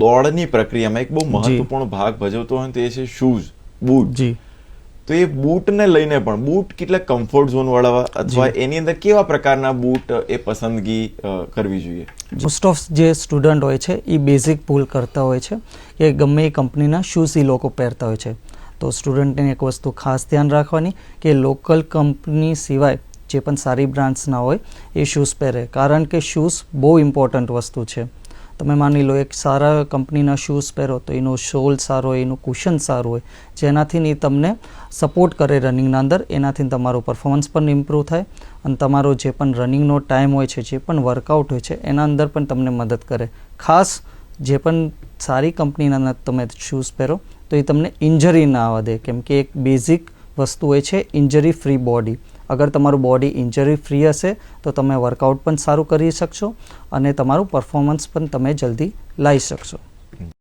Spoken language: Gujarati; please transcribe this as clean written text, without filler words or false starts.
દોડની પ્રક્રિયામાં એક બહુ મહત્વપૂર્ણ ભાગ ભજવતો હોય તો એ છે શૂઝ, બૂટ. જી. તો એ બૂટને લઈને પણ બૂટ કેટલા કમ્ફર્ટ ઝોન વાળા અથવા એની અંદર કેવા પ્રકારના બૂટ એ પસંદગી કરવી જોઈએ? મોસ્ટ ઓફ જે સ્ટુડન્ટ હોય છે એ બેઝિક ભૂલ કરતા હોય છે કે ગમે એ કંપનીના શૂઝ એ લોકો પહેરતા હોય છે. તો સ્ટુડન્ટને એક વસ્તુ ખાસ ધ્યાન રાખવાની કે લોકલ કંપની સિવાય જે પણ સારી બ્રાન્ડ્સના હોય એ શૂઝ પહેરે, કારણ કે શૂઝ બહુ ઇમ્પોર્ટન્ટ વસ્તુ છે. તમે માની લો એક સારા કંપનીના શૂઝ પહેરો તો એનો સોલ સારો હોય, એનું કુશન સારું હોય, જેનાથી એ તમને સપોર્ટ કરે રનિંગના અંદર. એનાથી તમારું પરફોર્મન્સ પણ ઇમ્પ્રૂવ થાય અને તમારો જે પણ રનિંગનો ટાઈમ હોય છે, જે પણ વર્કઆઉટ હોય છે એના અંદર પણ તમને મદદ કરે. ખાસ જે પણ સારી કંપનીના તમે શૂઝ પહેરો તો એ તમને ઇન્જરી ના આવવા દે, કેમ કે એક બેઝિક વસ્તુ હોય છે ઇન્જરી ફ્રી બોડી. અગર તમારું બોડી ઇન્જરી ફ્રી હશે તો તમે વર્કઆઉટ પણ સારું કરી શકશો અને તમારું પરફોર્મન્સ પણ તમે જલ્દી લાવી શકશો.